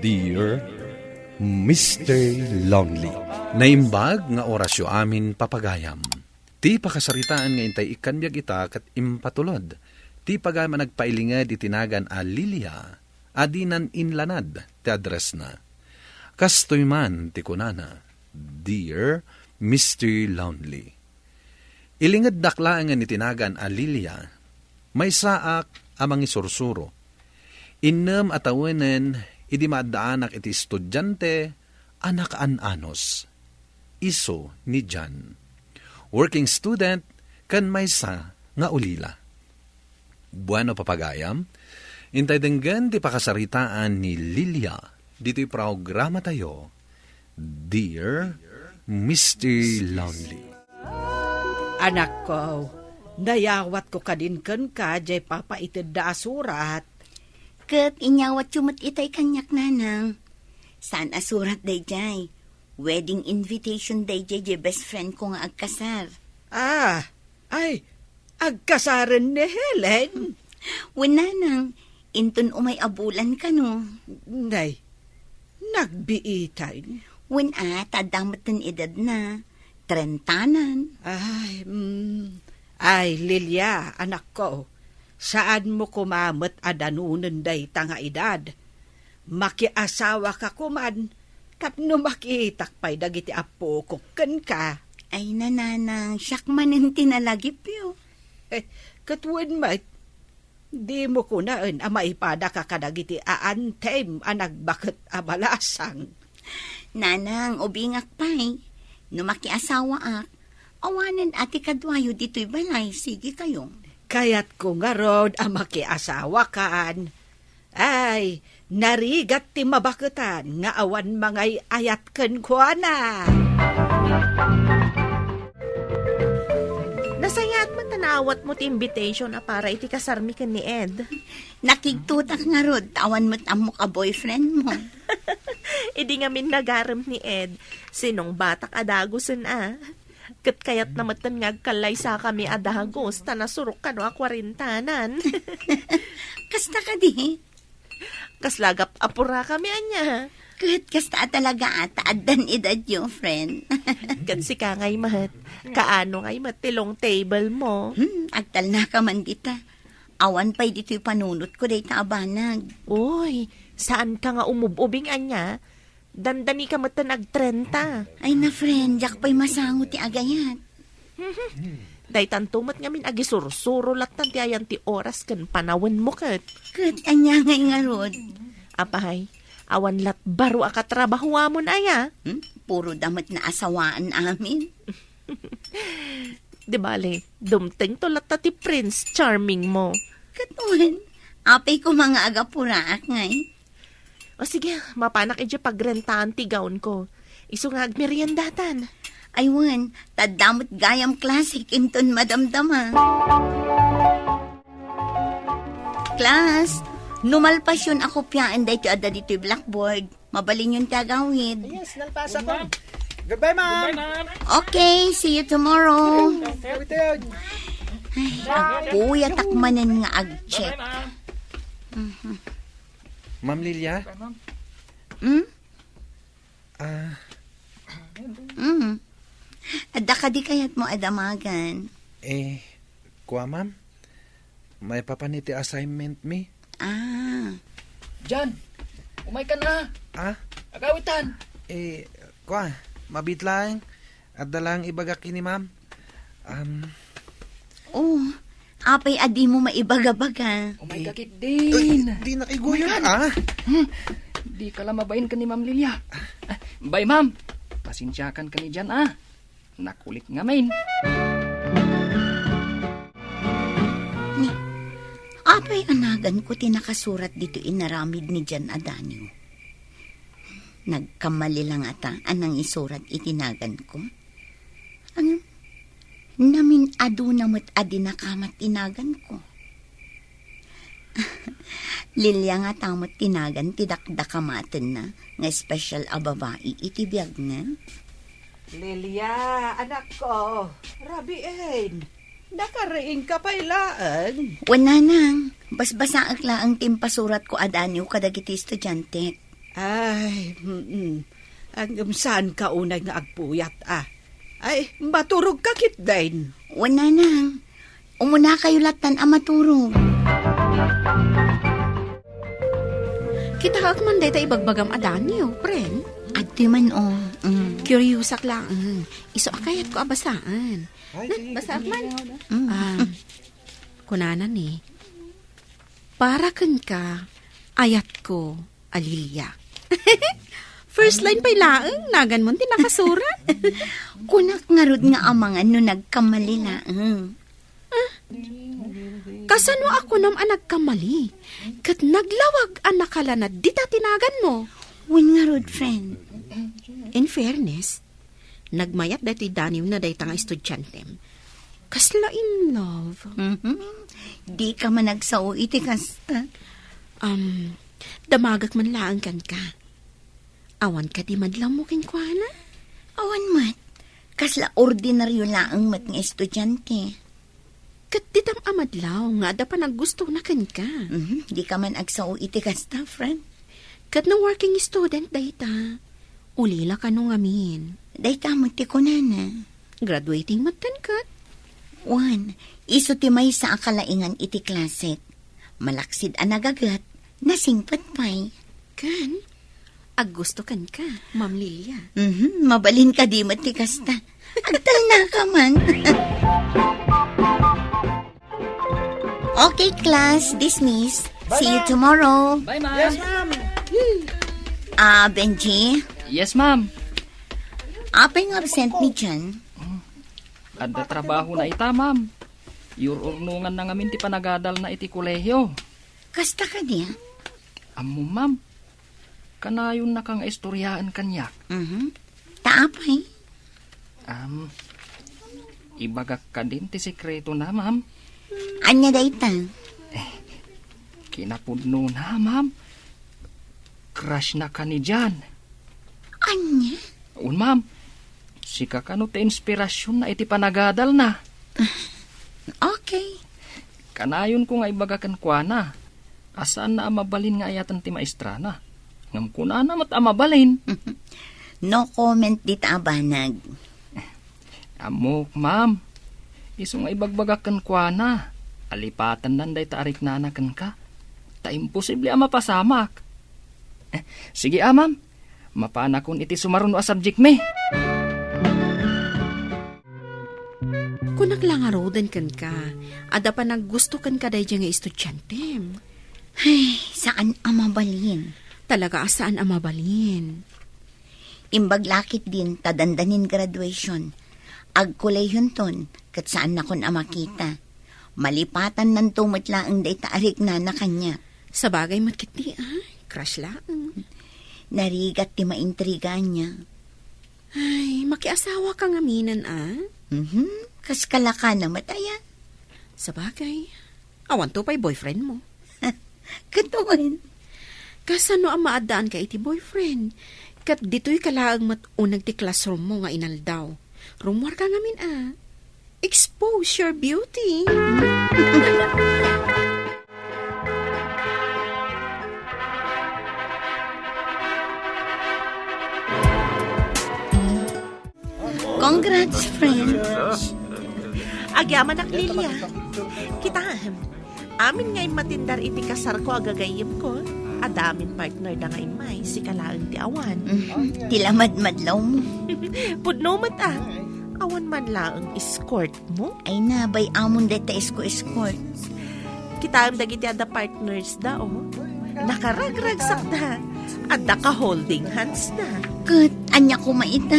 Dear Mr. Lonely. Naimbag nga orasyo amin papagayam. Ti pakasaritaan nga intay ikanbyag ita kat impatulod. Ti pagayam nagpailingad itinagan a Lilia, adinan inlanad ti address na. Kastoy man ti kunana, Dear Mr. Lonely. Ilingad dakla nga itinagan a Lilia, may saak amang isursuro. Innem atawanen, idi maadaanak iti estudyante, anak an-anos. Iso ni Jan. Working student, kan maysa nga ulila. Bueno papagayam, intay denggan di pakasaritaan ni Lilia, dito'y programa tayo, Dear Mr. Lonely. Anak ko, nayawat ko kadinken ka, jay papaitid da asurat. Kat inyawat yumot itay kanyak nanang. Saan asurat day jay? Wedding invitation day jay best friend ko nga agkasar. Agkasaran ni Helen. Nanang, intun umay abulan ka no. Nay, nagbiitay. Tadamot ng edad na. Trentanan. Lilia, anak ko. Saan mo kumamot adanunan day tanga edad? Makiasawa ka kuman, tapno makitakpay dagiti apo kukken ka. Ay nananang, siyak manin tinalagip yo. Katuan mat, di mo kunaan maipada ka kadagiti aantem anagbakit abalasang. Nanang, ubingak pa'y, no makiasawa ak, awanan ati kadwayo dito'y balay, sige kayong. Kayat ko nga rod makiasawa kaan. Ay, narigat ti mabakutan nga awan mangay ayat ken ko na. Nasayat mo tanawat mo ti invitation para iti kasarmi ken ni Ed. Nakigtutak nga rod, tawan mo't amok a boyfriend mo. Idi nga min nagarem ni Ed, sinong batak adagusan Kat kayat namatan nga kalay sa kami adagos, tanasurok ka no akwarintanan. Kasta ka di? Kaslagap apura kami anya. Kat kasta talaga adan edad yung friend. Kat si ka ngay mahat, kaano ngay matilong table mo. Agtal na ka man dita. Awan pa'y dito'y panunot ko day taabanag. Uy, saan ka nga umububing anya? Dandani ka mata nag-30. Ay na friend, jak pa'y masango ti agayat. Day tantumat nga min agisursuro latan ti ayan ti oras kan panawan mo kat. Kat anya ngay nga rod. Apahay, awan lat baro akatrabaho amon aya. Puro damat na asawaan amin. Di bale, dumting to lat ti Prince Charming mo. Katuan, apay ko mga agapuraak ngay. O sige, mapanak edya pagrentahan ti gaon ko. Iso nga agmeriendatan. Aywan, tadamot gayam classic inton madamdama. Class, numalpas yun ako piyaan dahil ada dito'y blackboard. Mabalin yun tagawid. Yes, nalpasa ko. Goodbye, ma'am. Okay, see you tomorrow. Okay, with you. Ay, puya takmanan nga ag-check. Ma'am Lilia? Adda ka di kayat mo adamagan. Kuha ma'am, may papaniti assignment mi. Jan, umay ka na. Agawitan. Kuha, mabit lang. At dalang ibaga kini ma'am. Apay adi mo maibaga-baga. Umay kakit din. Di nakiguyon, Di ka lang mabayin ka ni Ma'am Lilia. Bye, ma'am. Pasensyakan ka ni Jan, Nakulit nga main. Apay anagan ko tinakasurat dito inaramid ni Jan Adanio. Nagkamali lang ata anang isurat itinagan ko. Namin adu namot adi nakamat tinagan ko. Lilia nga tamot tinagan tidakdakamaten na nga special a babae itibiyag na. Lilia, anak ko, rabiin. Nakaraing ka pailaan. Wala nang, basbasa agla ang timpasurat ko adaniw kadagiti estudyante. Ay, ang saan ka unay nga agpuyat, Ay, maturog ka kit din. Wala nang. Umuna kayo latan ang maturog. Kita man deta ibagbagam adan niyo, friend. At di man Curious lang. Iso akayat ko abasaan. Basa man. Kunanan ni. Para kan ka, ayat ko, Alilia. First line pa'y laeng, nagan mo tinakasurat. Kunak nga rod nga amangan no nagkamali laeng. Kasano ako nam anak kamali? Kat naglawag anak kala na dita tinagan mo. Win nga rod, friend. In fairness, nagmayat dati danim na day tanga estudyantem. Kasla in love. Di ka man nagsao iti kasta. Damagak man laang kan ka. Awan ka di madlam mo kinkwana? Awan mat. Kasla ordinaryo laang mat nga estudyante. Kat ditam amadlaw nga da pa naggusto na kan ka. Di ka man agsao iti kasta, friend. Kat na working student dayta. Ulila ka nung amin. Day tamot ti kunana. Graduating matan kat. Juan, iso ti may sa akalaingan iti klaset. Malaksid ang nagagat, nasingpat pa'y. Kan? Aggusto kan ka, Ma'am Lilia. Mabalin ka di mat ti kasta. Agtal na ka man. Okay, class, dismiss. See you tomorrow. Bye, ma'am. Yes, ma'am. Benji, Yes, ma'am. apay nga absent ni Jan. Adda trabaho na ita, ma'am. Ururnungan na ngamin ti panagadal na iti kolehiyo. Kasta ka niya? Amo, ma'am. Kanayon na kang istoryaan kanyak. Taapay? Ibagak ka din ti sekreto na, ma'am. Anya dayta? Kinapudno na, ma'am. Crush na ka ni Jan. Anya? Un, ma'am. Sika ka no te inspirasyon na iti panagadal na. Okay. Kanayon ko nga ibagakan kwa na. Asaan na amabalin nga ayatan ti maestra na. Ngam ko na namat amabalin. No comment dit abanag. Amok, ma'am. Iso nga ibagbagakan kwa na. Alipatan nanday ta arik nanakan ka. Ta imposible mapasamak. Sige, ma'am. Mapana kun iti sumaruno a subject me. Kung naglangarodan kan ka, ada pa naggusto kan ka day nga estudyantem. Ay, saan amabalin? Talaga asaan ang mabalin? Imbaglakit din tadandanin graduation. Agkulay ton, kat saan na kun amakita. Malipatan ng tumatla ang day taarik na kanya. Sa bagay matkiti, crush lang. Narigat ti maintriga niya. Ay, makiasawa kang aminan, Kas kalaka na mataya. Sa bagay, awan to pa'y boyfriend mo. Katuan. Kasano ang maadaan ka iti boyfriend? Kat dito'y kalaang matunag ti classroom mo nga inaldaw. Rumwar ka ngamin, Expose your beauty. Congrats, friend. Agyaman ak Lilia. Kita, amin ngay matindar iti kasar ko agagayim ko. Adamin partner na ngay may si kalaang ti awan. Tilamad-madlaw mo. Pudno mat awan man laang escort mo. Ay nabay amon deta escort. Kita ang dagiti ada partners da, Nakaragragsak da. Ada ka holding hands da. Kat, anya ko maita.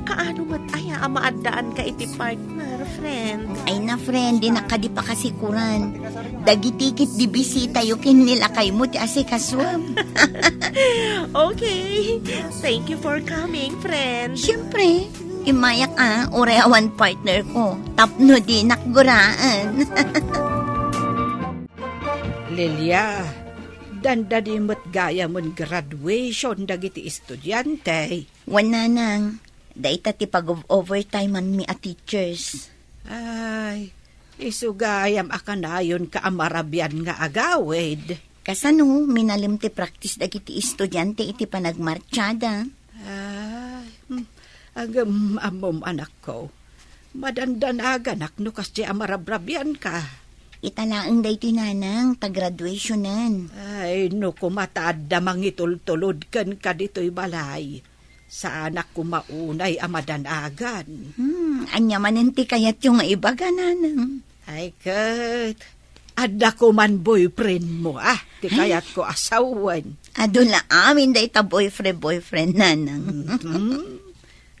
Kaano mat aya amaadaan ka iti partner, friend? Ay na friend, di nakadi pa kasikuran. Dagitikit di bisita yukin nila kay mo ti asikaswam. Okay. Thank you for coming, friend. Siyempre, imayak oreawan partner ko. Tapno di nakguraan. Lilia, danda di mo't gaya mon graduation dagiti estudyante. Wana nang, daita ti pag-overtime man mi a teachers. Ay, isugayam akanayon ka amarabyan nga agawid. Kasano, minalim ti practice dagiti estudyante iti panagmarchada. Agam amom anak ko. Madandan anak no kas di amarabrabyan ka. Italaang day tinanang, pag-graduationan. Ay, no kumataad da mangitultulod kan ka dito'y balay. Sa anak ko maunay amadanagan. Anya maninti kayat yung ibaga nanang. Ay, kat. Adda ko man boyfriend mo, Di kayat ko asawan. Adula amin day ta boyfriend nanang.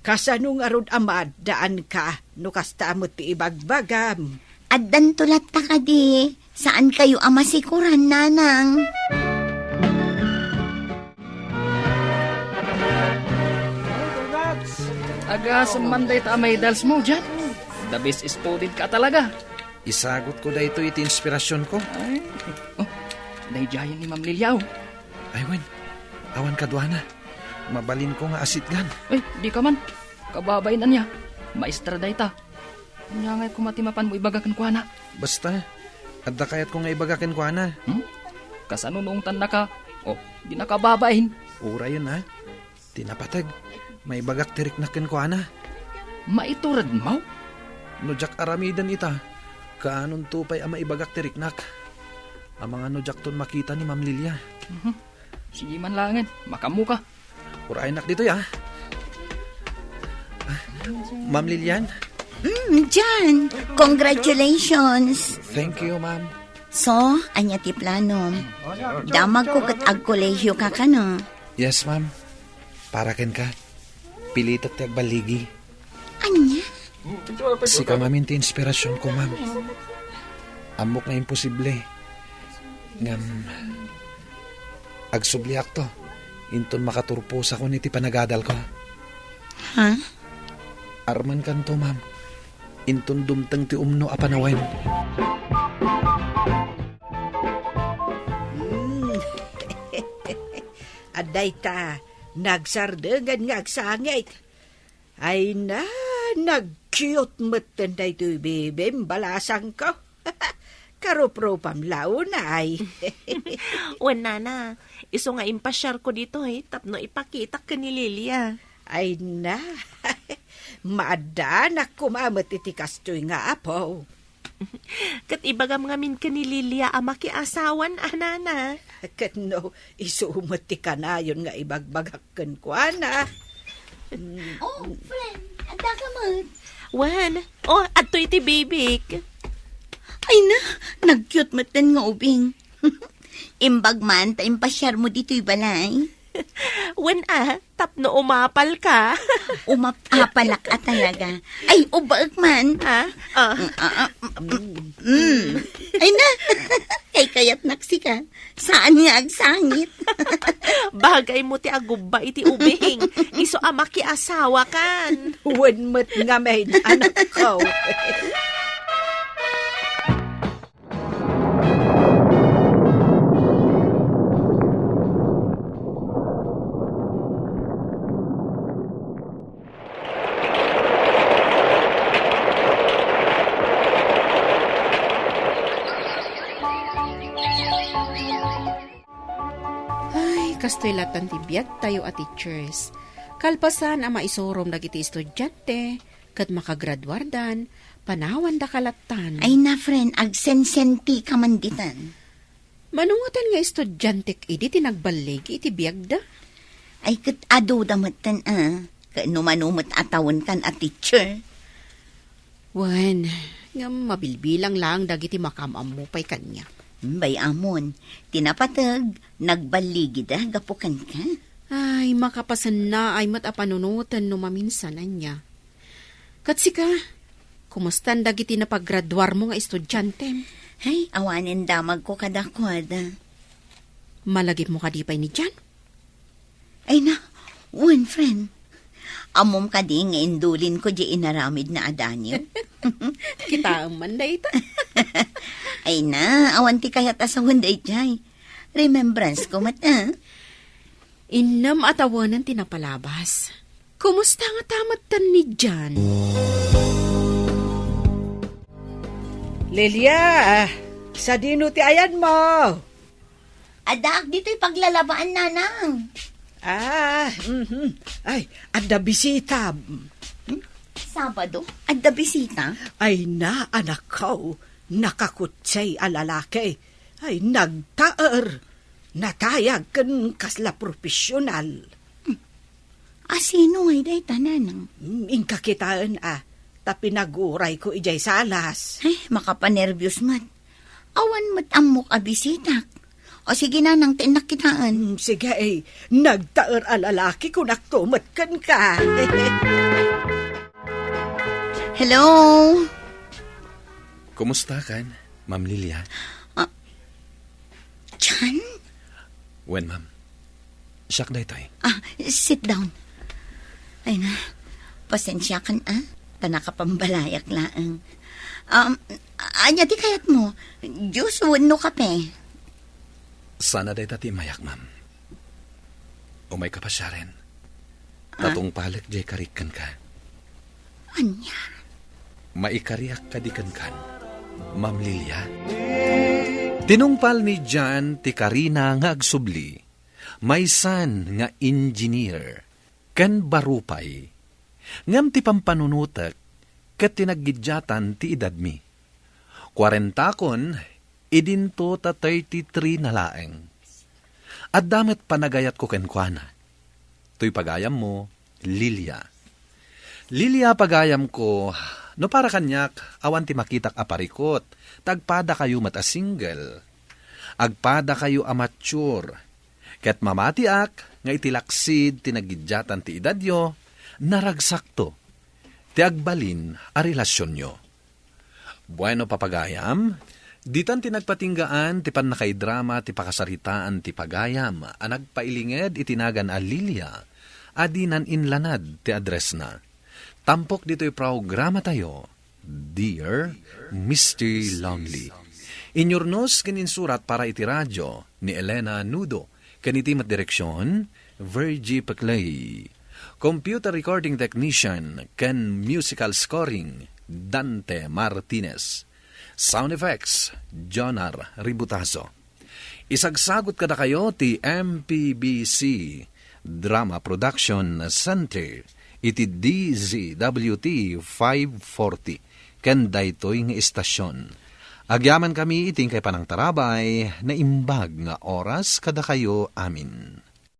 Kasanong arod amad daan ka, no kasta mo ti ibagbagam. Addan tulat ta ka di. Saan kayo amasikuran nanang? Agasam man day ta medals mo dyan. The best student ka talaga. Isagot ko da ito iti inspirasyon ko. Ay, dayjayan ni Ma'am Liliaw. Ay, wen, awan kadwana. Mabalin ko nga asitgan. Ay, di ka man. Kababain na niya. Maestra day ta. Kanya nga'y kumatimapan mo ibagakan kwa na. Basta, adda kayat ko nga ibagakin ko na. Kasano noong tanda ka? O, di nakababain. Ura yun Tinapatag, may bagak tirik na kin ko na. Maiturad mo? Nojak aramidan ita. Kaanon tupay ama ibagak tiriknak. Ang mga nojak ton makita ni Ma'am Lilia. Sige man langan, makamu ka. Uray nak dito ya. Ma'am Lilian, Jan, congratulations. thank you, ma'am. So, anya ti plano? Damag ko kat ag-kolehiyo ka ka no? Yes, ma'am. Para ken ka. Pilitat ti agbaligi. Anya? Sika mamin ti inspirasyon ko, ma'am. Amok nga imposible. Ngam, agsubliak to. Inton makaturpo sa ko ni ti panagadal ko. Ha? Arman kanto, ma'am. Inton dumteng ti umno a panawen. Aday ta, nagsardengan nga agsangit. Ay na, nag-cute matan da ito'y bebem, balasang ko. Karupro pamlao na ay. Wan na. Iso nga impasyar ko dito tapno ipakita ka ni Lilia. Ay na, maadanak kumamat iti kastoy nga apo. Kat ibagam ngamin ka ni Lilia makiasawan, anana. Kat no, isumati ka na yun nga ibagbagakan ko, ana. Oh, friend, anda ka man. Wan, ato iti bibig. Ay na, nag-cute matan nga ubing. Imbag man, ta impasyar mo dito'y balay. Wan tapno umapal ka. Umapalak ka talaga. Ay, ubag man. Ha? Ay na, kay kayat naksi ka. Saan nga agsangit? Bagay mo ti agubba iti ubing. Iso makiasawa kan. Wanmat nga may anak ko. Kastoy latan ti biag tayo at teachers. Kalpasan ang maisorom dagiti estudyante, kat makagraduardan, panawan da kalatan. Ay na, friend, agsensenti ka man ditan. Manungutan nga estudyante idi tinagbalig iti biag da. Ay, kat ado damatan Kaano manumot atawon kan at teacher. Wan, nga mabilbilang lang dagiti makamam mo pa'y kanya. Bay amon, tinapatag, nagbaligi da, gapukan ka. Ay, makapasan na ay matapanunutan no maminsanan niya. Katsika, kumustan dagiti na paggraduar mo nga estudyante? Ay, awanin damag ko kadakwada. Malagip mo kadipay ni Jan? Ay na, one friend. Amom ka di nga indulin ko di inaramid na adanyo. Kita ang manday ita. Ay na, awanti kayat asawan day jay. Remembrance ko mata. Inam atawanan tinapalabas. Kumusta nga tamatan ni Jan? Lilia, sa dino ti ayan mo. Adak, dito'y paglalabaan, nanang. Ay, ada bisita. Sabado, adda bisita. Ay na, anak ko, nakakutsay a lalaki. Ay, nagtaer. Natayag kan kasla profesional. Sino ngay day nanang? Ingkakitaan tapi naguray ko ijay salas. Ay, makapanervyos mat. Awan mat amok a bisita. O sige nanang, tinak kitaan. Sige nagtaer a lalaki kung naktumat kan ka. Hello? Kumusta kan, Ma'am Lilia? Chan? Wen, ma'am. Siyak na ito eh. Sit down. Ay na, pasensya kan Kanakapambalayak laang. Anya di kayat mo, Diyos no kape. Sana day tati mayak, ma'am. Umay ka pa siya rin. Tatong palak jay karikan ka. Anya? Maikariak kadikan kan, Ma'am Lilia. Tinungpal ni John ti Karina nga agsubli, may san nga engineer, kan barupay, ngam ti pampanunutek, kat tinaggidyatan ti edad mi. 40 kon, idinto ta 33 na laeng. At damit panagayat ko kenkwana. To'y pagayam mo, Lilia. Lilia pagayam ko, no para kanyak, awan ti makitak aparikot, tagpada kayo mata single. Agpada kayo amature. Ket mamatiak, nga itilaksid tinagidyatan ti idadyo, naragsakto. Ti agbalin a relasyon nyo. Bueno papagayam, ditan tinagpatinggaan ti panakaidrama ti pakasaritaan ti pagayam, anagpailinged itinagan a Lilia, adinan inlanad ti address na. Tampok dito'y programa tayo, Dear Mr. Longley. Inyornos kaninsurat para iti radyo ni Elena Nudo, kanitimat direksyon, Virgie Paclay. Computer recording technician, kan musical scoring, Dante Martinez. Sound effects, Jonar Ributaso. Isagsagot kada kayo ti MPBC Drama Production Center, iti DZWT 540, kan daytoy nga istasyon. Agyaman kami iting kay panang tarabay na imbag nga oras kada kayo amin.